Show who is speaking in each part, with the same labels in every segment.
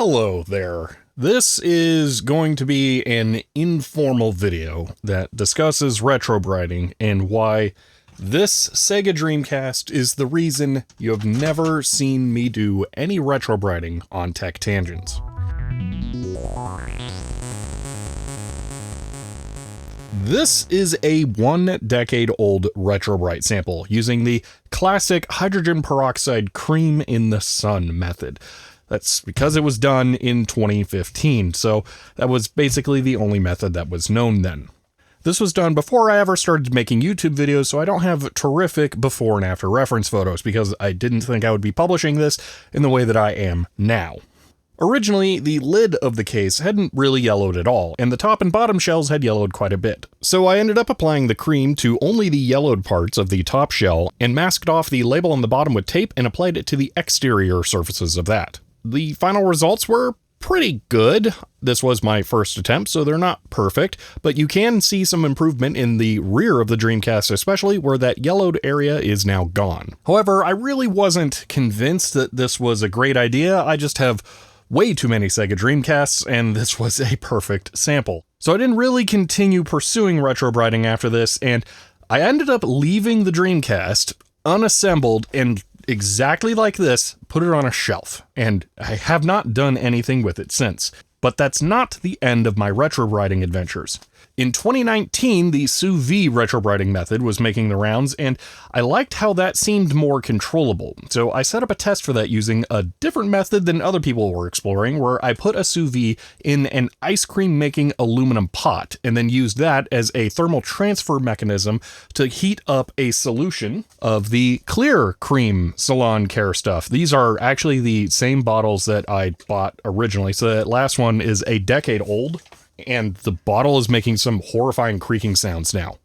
Speaker 1: Hello there. This is going to be an informal video that discusses retrobriting and why this Sega Dreamcast is the reason you have never seen me do any retrobriting on Tech Tangents. This is a 1 decade old Retrobright sample using the classic hydrogen peroxide cream in the sun method. That's because it was done in 2015, so that was basically the only method that was known then. This was done before I ever started making YouTube videos, so I don't have terrific before and after reference photos because I didn't think I would be publishing this in the way that I am now. Originally, the lid of the case hadn't really yellowed at all, and the top and bottom shells had yellowed quite a bit. So I ended up applying the cream to only the yellowed parts of the top shell and masked off the label on the bottom with tape and applied it to the exterior surfaces of that. The final results were pretty good. This was my first attempt, so they're not perfect, but you can see some improvement in the rear of the Dreamcast, especially where that yellowed area is now gone. However, I really wasn't convinced that this was a great idea. I just have way too many Sega Dreamcasts, and this was a perfect sample. So I didn't really continue pursuing retrobriting after this, and I ended up leaving the Dreamcast unassembled and exactly like this, put it on a shelf, and I have not done anything with it since. But that's not the end of my retrobriting adventures. In 2019, the Sous vide retrobriting method was making the rounds, and I liked how that seemed more controllable. So I set up a test for that using a different method than other people were exploring, where I put a sous vide in an ice cream making aluminum pot, and then used that as a thermal transfer mechanism to heat up a solution of the clear cream salon care stuff. These are actually the same bottles that I bought originally, so that last one is a decade old. And the bottle is making some horrifying creaking sounds now.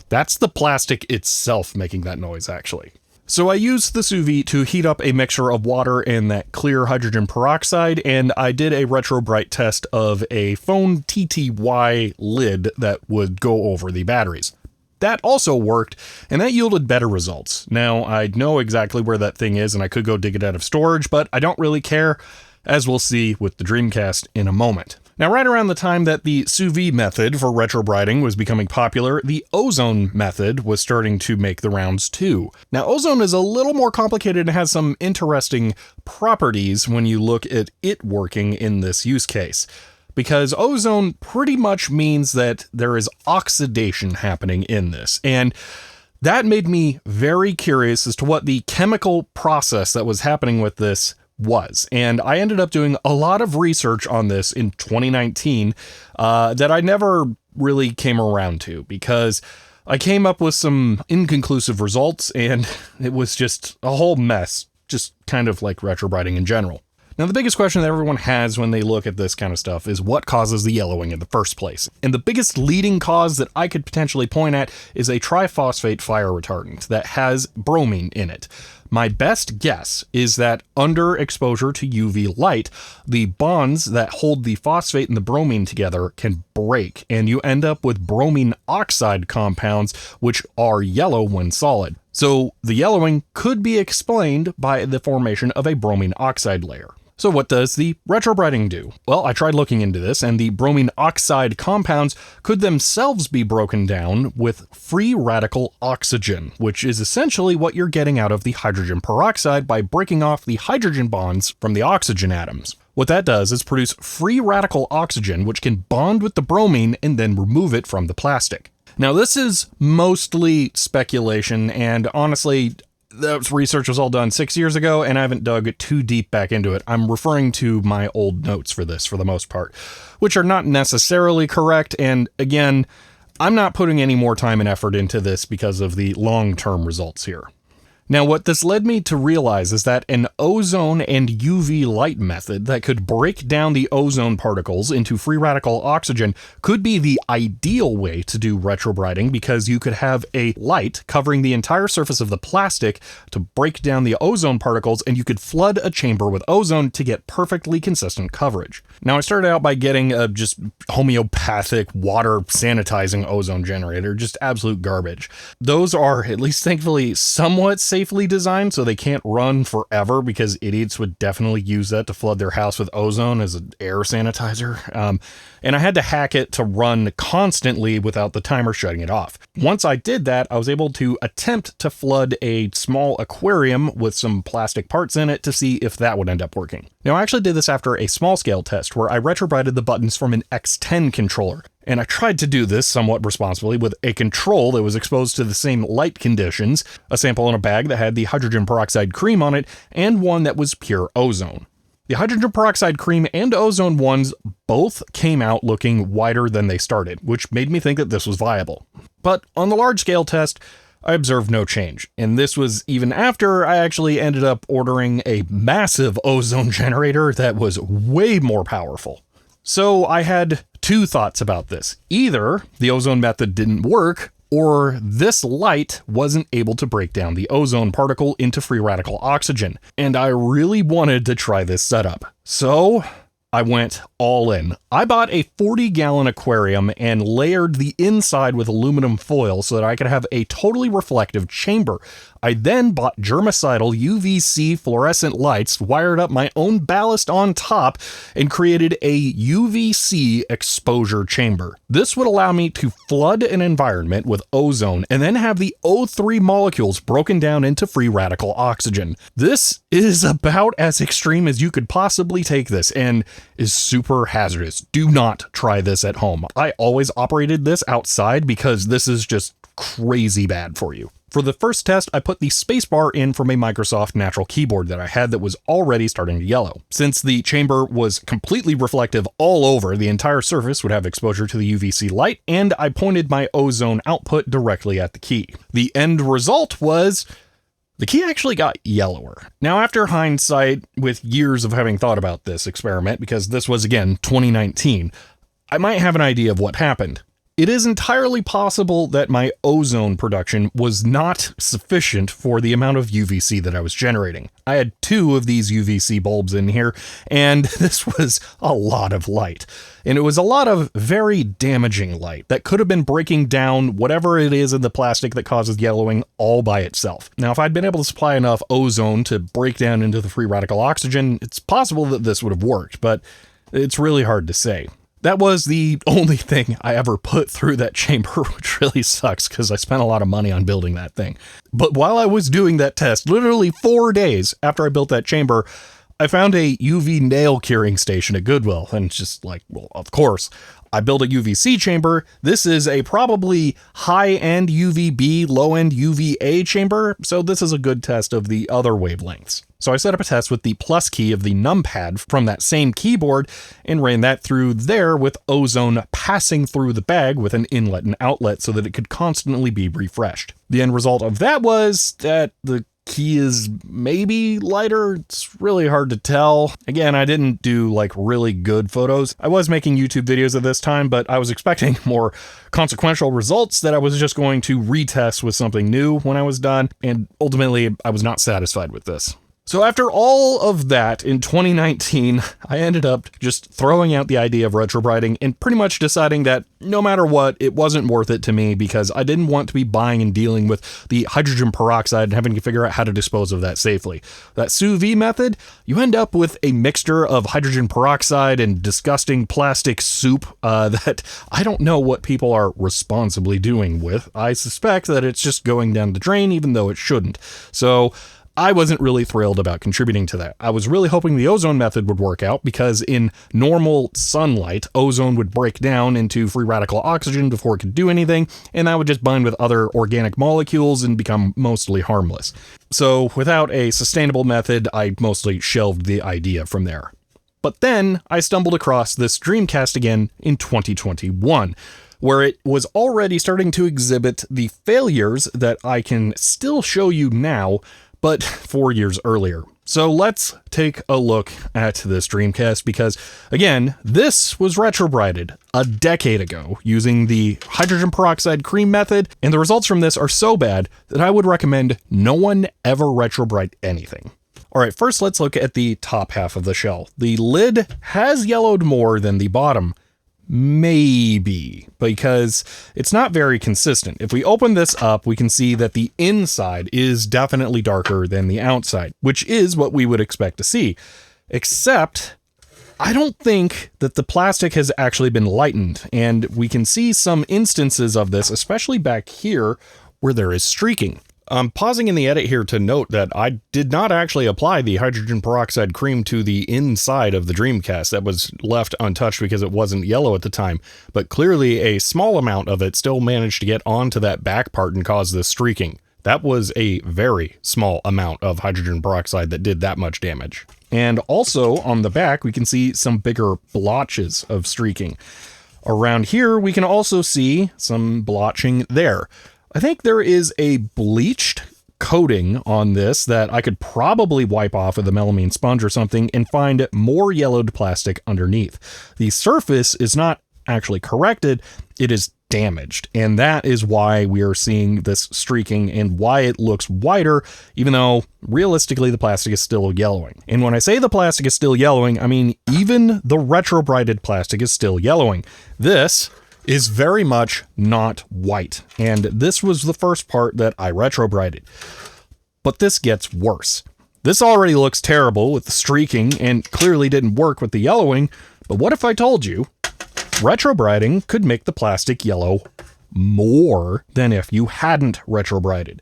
Speaker 1: That's the plastic itself making that noise, actually. So I used the sous vide to heat up a mixture of water and that clear hydrogen peroxide, and I did a Retrobright test of a phone TTY lid that would go over the batteries. That also worked, and that yielded better results. Now, I know exactly where that thing is, and I could go dig it out of storage, but I don't really care, as we'll see with the Dreamcast in a moment. Now, right around the time that the sous vide method for retrobriting was becoming popular, the Ozone method was starting to make the rounds too. Now, Ozone is a little more complicated and has some interesting properties when you look at it working in this use case. Because ozone pretty much means that there is oxidation happening in this, and that made me very curious as to what the chemical process that was happening with this was. And I ended up doing a lot of research on this in 2019 that I never really came around to, because I came up with some inconclusive results and it was just a whole mess, just kind of like retrobriting in general. Now, the biggest question that everyone has when they look at this kind of stuff is what causes the yellowing in the first place. And the biggest leading cause that I could potentially point at is a triphosphate fire retardant that has bromine in it. My best guess is that under exposure to UV light, the bonds that hold the phosphate and the bromine together can break, and you end up with bromine oxide compounds, which are yellow when solid. So the yellowing could be explained by the formation of a bromine oxide layer. So what does the retrobriting do? Well, I tried looking into this, and the bromine oxide compounds could themselves be broken down with free radical oxygen, which is essentially what you're getting out of the hydrogen peroxide by breaking off the hydrogen bonds from the oxygen atoms. What that does is produce free radical oxygen, which can bond with the bromine and then remove it from the plastic. Now, this is mostly speculation, and honestly, that research was all done 6 years ago, and I haven't dug too deep back into it. I'm referring to my old notes for this, for the most part, which are not necessarily correct, and again, I'm not putting any more time and effort into this because of the long-term results here. Now, what this led me to realize is that an ozone and UV light method that could break down the ozone particles into free radical oxygen could be the ideal way to do retrobriting, because you could have a light covering the entire surface of the plastic to break down the ozone particles, and you could flood a chamber with ozone to get perfectly consistent coverage. Now, I started out by getting a just homeopathic water sanitizing ozone generator, just absolute garbage. Those are, at least thankfully, somewhat safe safely designed, so they can't run forever because idiots would definitely use that to flood their house with ozone as an air sanitizer. And I had to hack it to run constantly without the timer shutting it off. Once I did that, I was able to attempt to flood a small aquarium with some plastic parts in it to see if that would end up working. Now, I actually did this after a small scale test where I retrobrighted the buttons from an X10 controller. And I tried to do this somewhat responsibly with a control that was exposed to the same light conditions, a sample in a bag that had the hydrogen peroxide cream on it, and one that was pure ozone. The hydrogen peroxide cream and ozone ones both came out looking wider than they started, which made me think that this was viable. But on the large scale test, I observed no change, and this was even after I actually ended up ordering a massive ozone generator that was way more powerful. So I had two thoughts about this. Either the ozone method didn't work, or this light wasn't able to break down the ozone particle into free radical oxygen, and I really wanted to try this setup. So I went all in. I bought a 40-gallon aquarium and layered the inside with aluminum foil so that I could have a totally reflective chamber. I then bought germicidal UVC fluorescent lights, wired up my own ballast on top, and created a UVC exposure chamber. This would allow me to flood an environment with ozone and then have the O3 molecules broken down into free radical oxygen. This is about as extreme as you could possibly take this and is super hazardous. Do not try this at home. I always operated this outside because this is just crazy bad for you. For the first test, I put the spacebar in from a Microsoft Natural keyboard that I had that was already starting to yellow. Since the chamber was completely reflective all over, the entire surface would have exposure to the UVC light, and I pointed my ozone output directly at the key. The end result was the key actually got yellower. Now, after hindsight, with years of having thought about this experiment, because this was, again, 2019, I might have an idea of what happened. It is entirely possible that my ozone production was not sufficient for the amount of UVC that I was generating. I had 2 of these UVC bulbs in here, and this was a lot of light. And it was a lot of very damaging light that could have been breaking down whatever it is in the plastic that causes yellowing all by itself. Now, if I'd been able to supply enough ozone to break down into the free radical oxygen, it's possible that this would have worked, but it's really hard to say. That was the only thing I ever put through that chamber, which really sucks because I spent a lot of money on building that thing. But while I was doing that test, literally 4 days after I built that chamber, I found a UV nail curing station at Goodwill, and it's just like, well, of course, I built a UVC chamber. This is a probably high-end UVB, low-end UVA chamber, so this is a good test of the other wavelengths. So I set up a test with the plus key of the numpad from that same keyboard and ran that through there with ozone passing through the bag with an inlet and outlet so that it could constantly be refreshed. The end result of that was that the key is maybe lighter. It's really hard to tell. Again, I didn't do like really good photos. I was making YouTube videos at this time, but I was expecting more consequential results that I was just going to retest with something new when I was done. And ultimately, I was not satisfied with this. So after all of that in 2019, I ended up just throwing out the idea of retrobriting and pretty much deciding that no matter what, it wasn't worth it to me because I didn't want to be buying and dealing with the hydrogen peroxide and having to figure out how to dispose of that safely. That Sous vide method, you end up with a mixture of hydrogen peroxide and disgusting plastic soup that I don't know what people are responsibly doing with. I suspect that it's just going down the drain even though it shouldn't. So I wasn't really thrilled about contributing to that. I was really hoping the ozone method would work out because in normal sunlight, ozone would break down into free radical oxygen before it could do anything, and that would just bind with other organic molecules and become mostly harmless. So without a sustainable method, I mostly shelved the idea from there. But then I stumbled across this Dreamcast again in 2021. Where it was already starting to exhibit the failures that I can still show you now, but 4 years earlier. So let's take a look at this Dreamcast because, again, this was retrobrighted a decade ago using the hydrogen peroxide cream method, and the results from this are so bad that I would recommend no one ever retrobrite anything. Alright, first let's look at the top half of the shell. The lid has yellowed more than the bottom. Maybe, because it's not very consistent. If we open this up, we can see that the inside is definitely darker than the outside, which is what we would expect to see. Except, I don't think that the plastic has actually been lightened, and we can see some instances of this, especially back here, where there is streaking. I'm pausing in the edit here to note that I did not actually apply the hydrogen peroxide cream to the inside of the Dreamcast. That was left untouched because it wasn't yellow at the time, but clearly a small amount of it still managed to get onto that back part and cause this streaking. That was a very small amount of hydrogen peroxide that did that much damage. And also on the back, we can see some bigger blotches of streaking. Around here, we can also see some blotching there. I think there is a bleached coating on this that I could probably wipe off with a melamine sponge or something and find more yellowed plastic underneath. The surface is not actually corrected, it is damaged, and that is why we are seeing this streaking and why it looks whiter, even though realistically the plastic is still yellowing. And when I say the plastic is still yellowing, I mean even the retrobrighted plastic is still yellowing. This is very much not white, and this was the first part that I retrobrighted. But this gets worse. This already looks terrible with the streaking and clearly didn't work with the yellowing, but what if I told you retrobrighting could make the plastic yellow more than if you hadn't retrobrighted?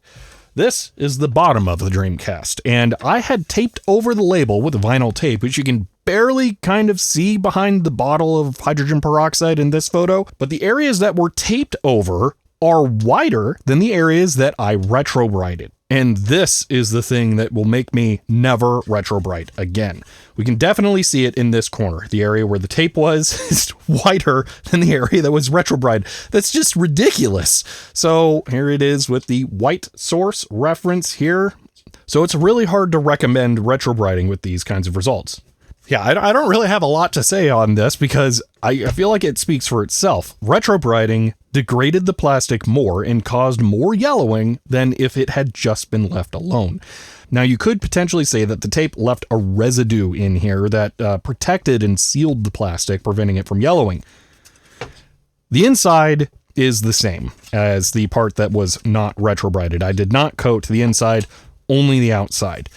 Speaker 1: This is the bottom of the Dreamcast, and I had taped over the label with vinyl tape, which you can barely kind of see behind the bottle of hydrogen peroxide in this photo, but the areas that were taped over are wider than the areas that I retrobrighted. And this is the thing that will make me never retrobright again. We can definitely see it in this corner. The area where the tape was is wider than the area that was retrobrighted. That's just ridiculous. So here it is with the white source reference here. So it's really hard to recommend retrobrighting with these kinds of results. Yeah, I don't really have a lot to say on this because I feel like it speaks for itself. Retrobrighting degraded the plastic more and caused more yellowing than if it had just been left alone. Now, you could potentially say that the tape left a residue in here that protected and sealed the plastic, preventing it from yellowing. The inside is the same as the part that was not retrobrighted. I did not coat the inside, only the outside.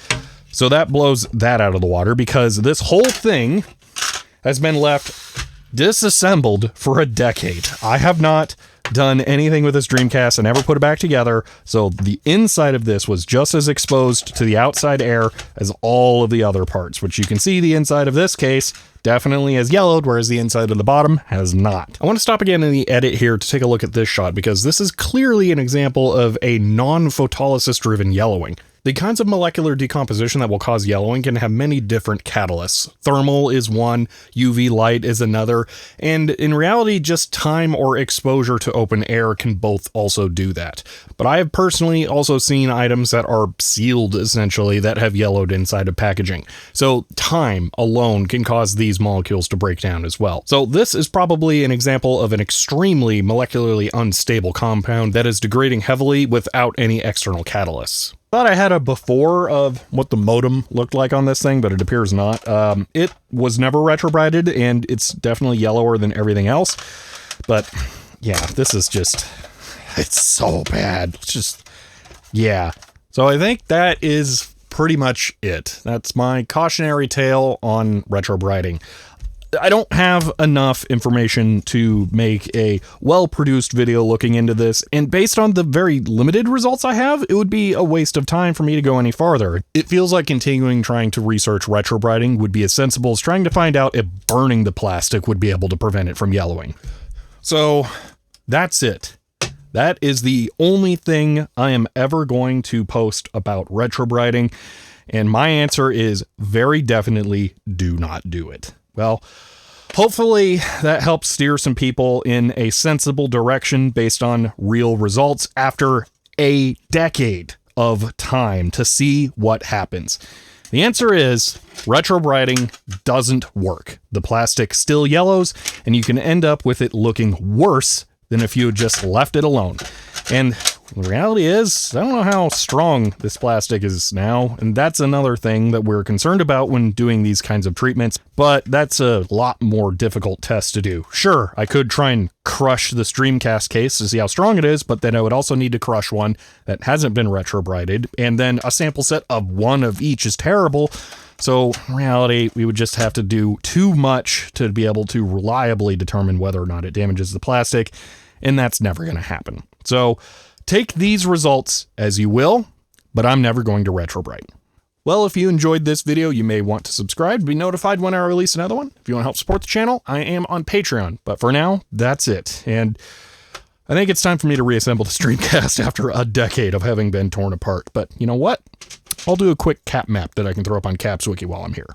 Speaker 1: So that blows that out of the water because this whole thing has been left disassembled for a decade. I have not done anything with this Dreamcast and never put it back together, so the inside of this was just as exposed to the outside air as all of the other parts, which you can see the inside of this case definitely has yellowed, whereas the inside of the bottom has not. I want to stop again in the edit here to take a look at this shot because this is clearly an example of a non-photolysis driven yellowing. The kinds of molecular decomposition that will cause yellowing can have many different catalysts. Thermal is one, UV light is another, and in reality, just time or exposure to open air can both also do that. But I have personally also seen items that are sealed, essentially, that have yellowed inside of packaging. So time alone can cause these molecules to break down as well. So this is probably an example of an extremely molecularly unstable compound that is degrading heavily without any external catalysts. Thought I had a before of what the modem looked like on this thing, but it appears not. It was never retrobrighted, and it's definitely yellower than everything else. But yeah, this is just, it's so bad. It's just, yeah. So I think that is pretty much it. That's my cautionary tale on retrobrighting. I don't have enough information to make a well-produced video looking into this, and based on the very limited results I have, it would be a waste of time for me to go any farther. It feels like continuing trying to research retrobrighting would be as sensible as trying to find out if burning the plastic would be able to prevent it from yellowing. So that's it. That is the only thing I am ever going to post about retrobrighting, and my answer is very definitely do not do it. Well, hopefully that helps steer some people in a sensible direction based on real results after a decade of time to see what happens. The answer is retrobrighting doesn't work. The plastic still yellows, and you can end up with it looking worse than if you had just left it alone. And The reality is, I don't know how strong this plastic is now, and that's another thing that we're concerned about when doing these kinds of treatments, but that's a lot more difficult test to do. Sure, I could try and crush the Streamcast case to see how strong it is, but then I would also need to crush one that hasn't been retrobrighted, and then a sample set of one of each is terrible. So in reality, we would just have to do too much to be able to reliably determine whether or not it damages the plastic, and that's never going to happen. So take these results as you will, but I'm never going to Retrobright. Well, if you enjoyed this video, you may want to subscribe to be notified when I release another one. If you want to help support the channel, I am on Patreon. But for now, that's it. And I think it's time for me to reassemble the Streamcast after a decade of having been torn apart. But you know what? I'll do a quick cap map that I can throw up on Caps Wiki while I'm here.